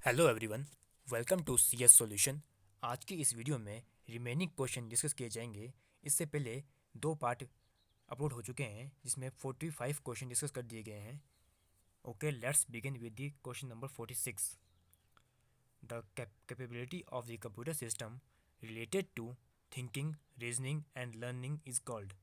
Hello everyone, welcome to C S solution. आज की इस वीडियो में रिमेनिंग क्वेश्चन डिस्कस किए जाएंगे। इससे पहले दो पार्ट अपलोड हो चुके हैं जिसमें 45 क्वेश्चन डिस्कस कर दिए गए हैं। Okay, let's begin with the question number 46। The capability of the computer system related to thinking, reasoning and learning is called.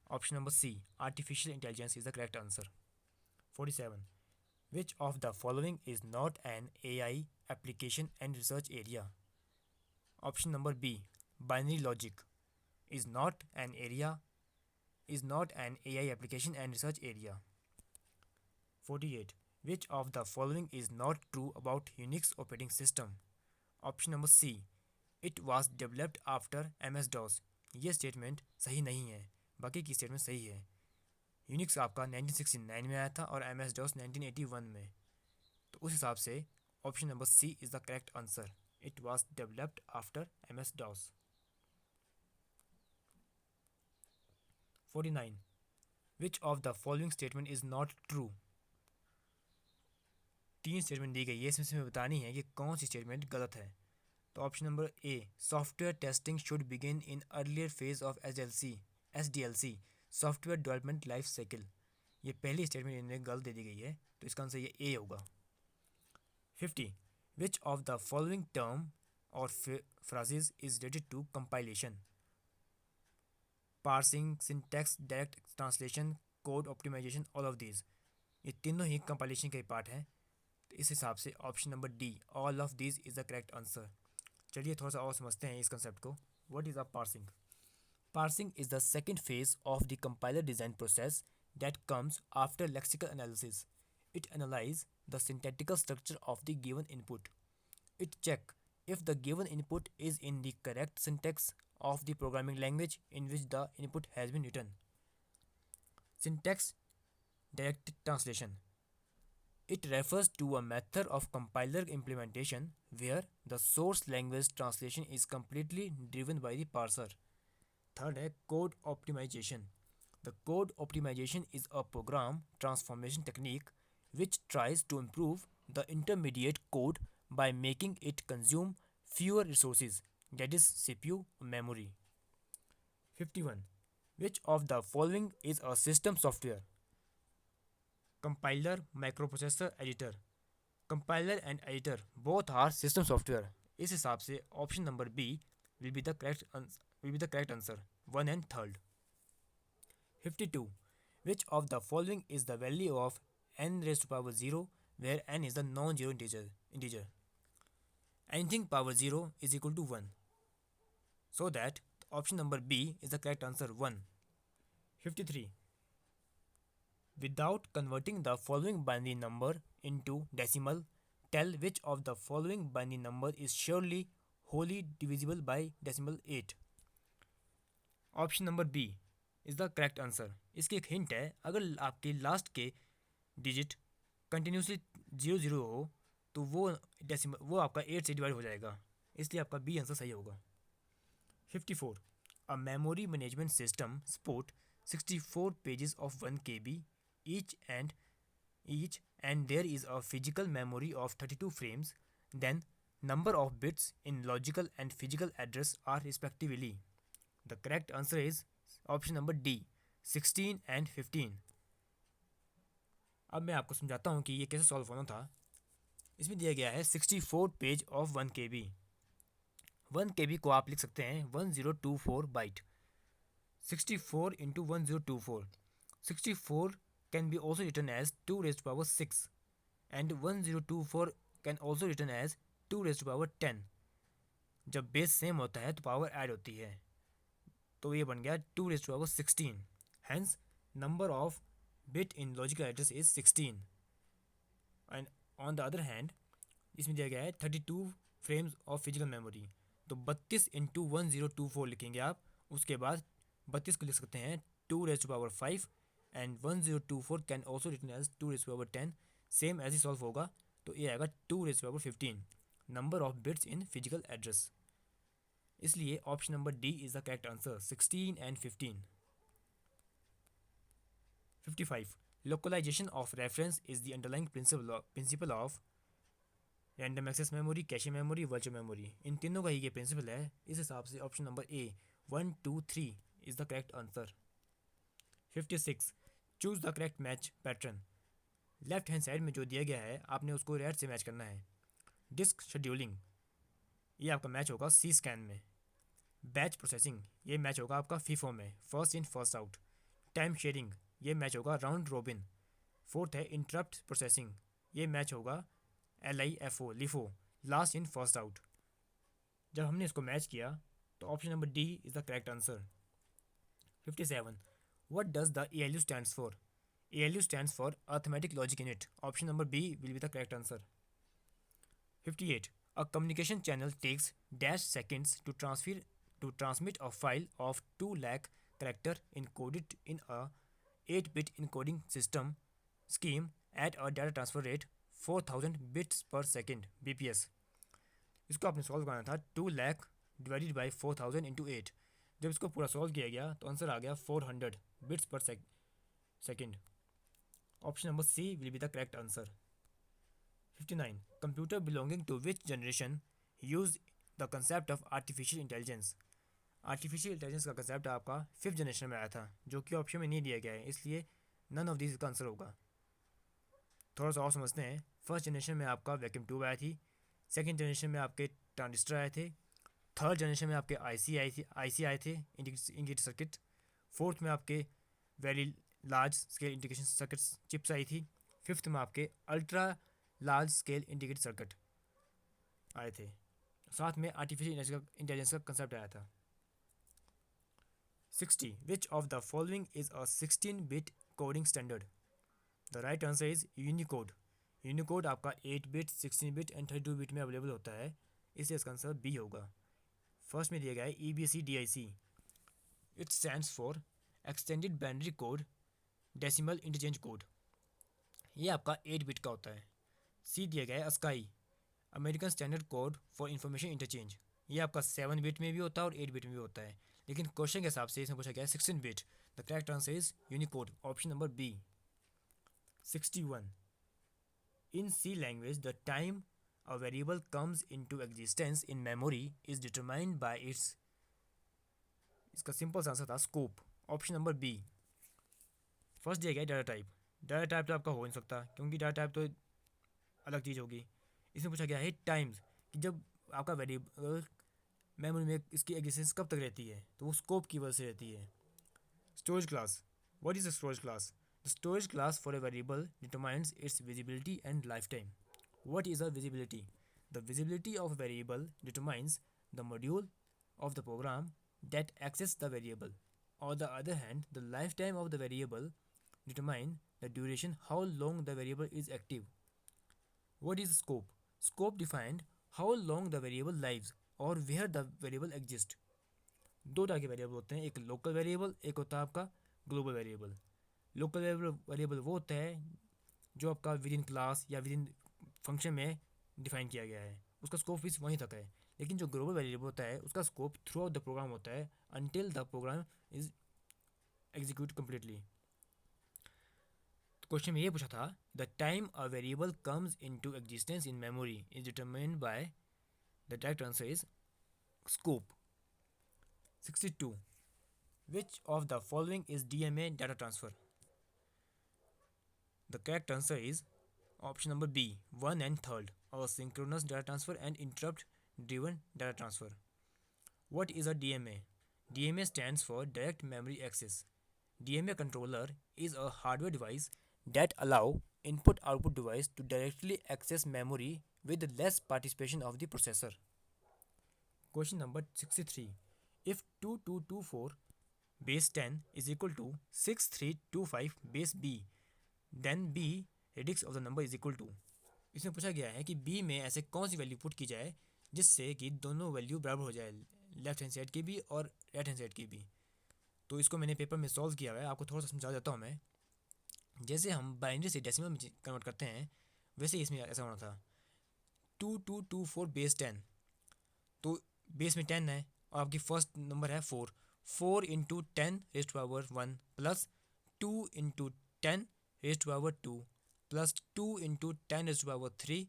Option number C, artificial intelligence is the correct answer. 47. Which of the following is not an AI application and research area? Option number B, binary logic is not an area is not an AI application and research area. 48. Which of the following is not true about Unix operating system? Option number C, it was developed after MS DOS. ये statement सही नहीं है, बाकी की statement सही है। Unix आपका 1969 में आया था और MS DOS 1981 में। तो उस हिसाब से option number C is the correct answer. It was developed after MS DOS। 49. Which of the following statement is not true? तीन स्टेटमेंट दी गई है, इसमें से हमें बतानी है कि कौन सी स्टेटमेंट गलत है। तो option number A, software testing should begin in earlier phase of SDLC software development life cycle. ये पहली स्टेटमेंट इन्हें गलत दे दी गई है, तो इसका आंसर ये ए होगा। 50. Which of the following term or phrases is related to compilation? Parsing, syntax, direct translation, code optimization, all of these। ये तीनों ही compilation के पार्ट हैं। तो इस हिसाब से option number D, all of these is the correct answer. चलिए थोड़ा सा और समझते हैं इस कंसेप्ट को। What is a parsing? Parsing is the second phase of the compiler design process that comes after lexical analysis. It analyzes the syntactical structure of the given input. It checks if the given input is in the correct syntax of the programming language in which the input has been written. Syntax direct translation. It refers to a method of compiler implementation where the source language translation is completely driven by the parser. Third है code optimization. The code optimization is a program transformation technique which tries to improve the intermediate code by making it consume fewer resources, that is CPU memory. 51. Which of the following is a system software? Compiler, microprocessor, editor. Compiler and editor both are system software. इस हिसाब से option number B will be the correct answer, 1 and 3rd. 52. Which of the following is the value of n raised to power 0 where n is the non-zero integer? Anything power 0 is equal to 1. So that option number B is the correct answer, 1. 53. Without converting the following binary number into decimal, tell which of the following binary number is surely wholly divisible by decimal 8. Option number B is the correct answer. इसकी एक hint है, अगर आपके last के digit continuously 0 0 हो तो वो आपका 8 से डिवाइड हो जाएगा, इसलिए आपका बी आंसर सही होगा। 54. A memory management system support 64 pages of 1 KB each and each and there is a physical memory of 32 frames, then number of bits in logical and physical address are respectively. The correct answer is option number D, 16 and 15. अब मैं आपको समझाता हूँ कि ये कैसे solve होना था। इसमें दिया गया है 64 पेज ऑफ 1 KB। 1 KB को आप लिख सकते हैं 1024 bite. 64 into 1024, 64 can be also written as 2 raised to power 6 and 1024 can also written as 2 raised to power 10। जब बेस सेम होता है तो पावर ऐड होती है, तो ये बन गया 2 raised to power 16। Hence number of bit in logical address is 16 and on the other hand इसमें दिया गया है 32 फ्रेम्स ऑफ फिजिकल मेमोरी। तो 32 इंटू 1024 लिखेंगे आप, उसके बाद 32 को लिख सकते हैं 2 raised to power 5 and 1024 can also written as 2 raised to power 10। Same ऐसे सॉल्व होगा तो ये आएगा 2 raised to power 15 number of bits in physical address. इसलिए option number D is the correct answer, 16 and 15। 55. Localization of reference is the underlying principle of random access memory, cache memory, virtual memory, इन तीनों का ही ये principle है। इस हिसाब से option number A 1 2 3 is the correct answer. 56, choose the correct match pattern. Left hand side में जो दिया गया है आपने उसको राइट से मैच करना है। डिस्क शेड्यूलिंग, ये आपका मैच होगा सी स्कैन में। बैच प्रोसेसिंग, ये मैच होगा आपका फीफो में, first in first out. Time sharing, ये मैच होगा राउंड रोबिन। फोर्थ है इंटरप्ट प्रोसेसिंग, ये मैच होगा LIFO LIFO, last in first out. जब हमने इसको मैच किया तो option number D is the correct answer. 57, what does the ALU stands for. ALU stands for arithmetic logic unit, option number B will be the correct answer. 58, a communication channel takes dash seconds to transmit a file of 2 lakh character encoded in a 8-bit encoding system scheme at a data transfer rate 4000 bits per second bps। इसको आपने solve करना था 2 lakh divided by 4000 into 8। जब इसको पूरा solve किया गया तो आंसर आ गया 400 bits per second. Option number C will be the correct answer. 59, computer belonging to which generation use the concept of artificial intelligence. Artificial intelligence का कंसेप्ट आपका 5th जनरेशन में आया था, जो कि ऑप्शन में नहीं दिया गया है, इसलिए नन ऑफ दिस का आंसर होगा। थोड़ा सा और समझते हैं। फर्स्ट जनरेशन में आपका वैक्यूम ट्यूब आई थी। सेकेंड जनरेशन में आपके ट्रांजिस्टर आए थे। थर्ड जनरेशन में आपके आईसी आए थे, इंटीग्रेटेड सर्किट। फोर्थ में आपके very large scale integration circuit chips आई थी। फिफ्थ में आपके ultra large scale integrated circuit आए थे। साथ में आर्टिफिशियल इंटेलिजेंस का कंसेप्ट आया था। 60, विच of the following is a 16-bit coding standard. The right answer is Unicode. Unicode आपका 8-bit, 16-bit एंड 32-bit में अवेलेबल होता है, इसलिए इसका आंसर बी होगा। फर्स्ट में दिया गया है EBCDIC। It stands for extended binary code decimal interchange code. ये आपका 8-bit का होता है। सी दिया गया है ASCII, American standard code for information interchange. ये आपका 7-bit में भी होता है और 8-bit में भी होता है, लेकिन क्वेश्चन के हिसाब से इसमें पूछा गया है 16-bit। The correct answer is unicode, option number B. 61, in C language the time a variable comes into existence in memory is determined by its, इसका सिंपल आंसर था scope, option number B. First दिया गया data type. Data type तो आपका हो नहीं सकता, क्योंकि डाटा टाइप तो अलग चीज़ होगी। इसमें पूछा गया है टाइम्स, कि जब आपका वेरिएबल मेमोरी में इसकी एग्जिस्टेंस कब तक रहती है, तो वो स्कोप की वजह से रहती है। Storage class, what is the storage class. The storage class for a variable determines it's visibility and life time. What is a visibility? The visibility of a variable determines the module of the program that access the variable. On the other hand, the lifetime of the variable determine the duration how long the variable is active. What is scope? Scope defined how long the variable lives or where the variable exists. दो तरह के variable होते हैं, एक local variable, एक होता है आपका ग्लोबल वेरिएबल। लोकल वेरिएबल वो होता है जो आपका विद इन क्लास या विद इन फंक्शन में डिफाइन किया गया है, उसका स्कोप भी वहीं तक है। लेकिन जो ग्लोबल वेरिएबल होता है उसका scope throughout the program होता है until the program is execute completely. Question में ये पूछा था the time a variable comes into existence in memory is determined by, the direct answer is scope. 62, which of the following is DMA data transfer? The correct answer is option number B, 1 and 3rd, or synchronous data transfer and interrupt driven data transfer. What is a DMA? DMA stands for direct memory access. DMA controller is a hardware device that allow input output device to directly access memory with less participation of the processor. Question number 63. If 2224 base 10 is equal to 6325 base B, then B radix of the number is equal to. इसमें पूछा गया है कि B में ऐसे कौन सी value put की जाए जिससे कि दोनों वैल्यू बराबर हो जाए, लेफ्ट हैंड साइड की भी और राइट हैंड साइड की भी। तो इसको मैंने पेपर में सॉल्व किया हुआ है, आपको थोड़ा सा समझा देता हूँ मैं। जैसे हम बाइनरी से डेसिमल में कन्वर्ट करते हैं, वैसे ही इसमें ऐसा होना था। 2224 बेस 10, तो बेस में 10 है और आपकी फर्स्ट नंबर है 4। 4 into 10 raise to power 1 plus 2 into 10 raise to power 2 plus 2 into 10 raise to power 3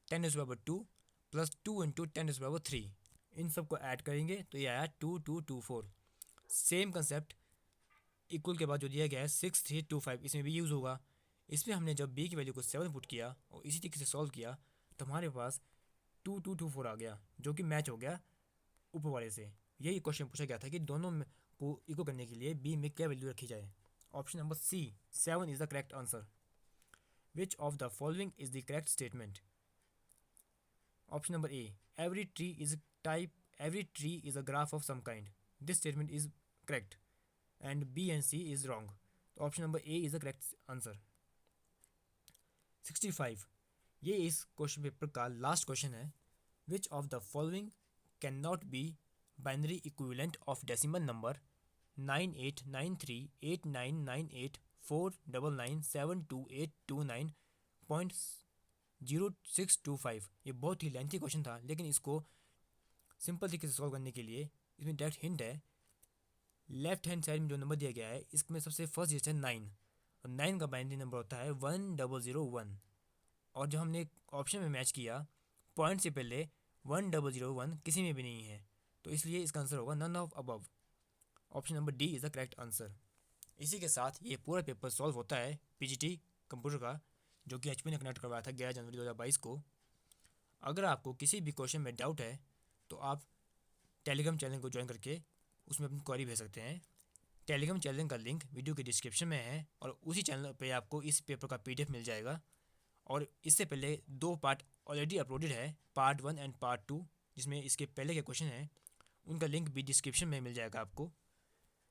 10⁻² plus 2 into 10⁻³ इन सब को ऐड करेंगे तो ये आया 2224। सेम कंसेप्ट इक्वल के बाद जो दिया गया है 6325 इसमें भी यूज़ होगा। इसमें हमने जब b की वैल्यू को 7 पुट किया और इसी तरीके से सॉल्व किया तो हमारे पास 2224 आ गया, जो कि मैच हो गया ऊपर वाले से। यही क्वेश्चन पूछा गया था कि दोनों को इक्वल करने के लिए b में क्या वैल्यू रखी जाए। Option number C 7 is the correct answer. Which of the following is the correct statement. Option number A every tree is a graph of some kind. This statement is correct and B and C is wrong. तो option number A is the correct answer. 65 ये इस question paper का last question है। विच of the following can not be binary equivalent of decimal number 989389872829.0625। ये बहुत ही lengthy question था, लेकिन इसको सिंपल तरीके से सॉल्व करने के लिए इसमें डायरेक्ट हिंट है। लेफ्ट हैंड साइड में जो नंबर दिया गया है इसमें सबसे फर्स्ट डिजिट है 9 और 9 का बाइनरी नंबर होता है 1001। और जो हमने ऑप्शन में मैच किया पॉइंट से पहले 1001 किसी में भी नहीं है, तो इसलिए इसका आंसर होगा none of above. Option number D is the correct answer. इसी के साथ ये पूरा पेपर सॉल्व होता है पीजीटी कंप्यूटर का, जो कि HP ने कनेक्ट करवाया था 11 जनवरी 2022 को। अगर आपको किसी भी क्वेश्चन में डाउट है तो आप टेलीग्राम चैनल को ज्वाइन करके उसमें अपनी क्वेरी भेज सकते हैं। टेलीग्राम चैनल का लिंक वीडियो के डिस्क्रिप्शन में है और उसी चैनल पे आपको इस पेपर का PDF मिल जाएगा। और इससे पहले 2 पार्ट ऑलरेडी अपलोडेड है, पार्ट 1 एंड पार्ट 2, जिसमें इसके पहले के क्वेश्चन हैं, उनका लिंक भी डिस्क्रिप्शन में मिल जाएगा आपको।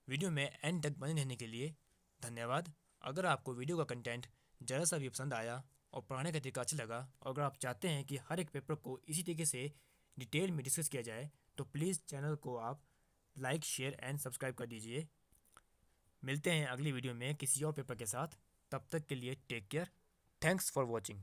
वीडियो में एंड तक बने रहने के लिए धन्यवाद। अगर आपको वीडियो का कंटेंट ज़रा सा भी पसंद आया और पढ़ाने का तरीका अच्छा लगा और अगर आप चाहते हैं कि हर एक पेपर को इसी तरीके से डिटेल में डिस्कस किया जाए तो प्लीज़ चैनल को आप लाइक शेयर एंड सब्सक्राइब कर दीजिए। मिलते हैं अगली वीडियो में किसी और पेपर के साथ। तब तक के लिए take care. Thanks for watching.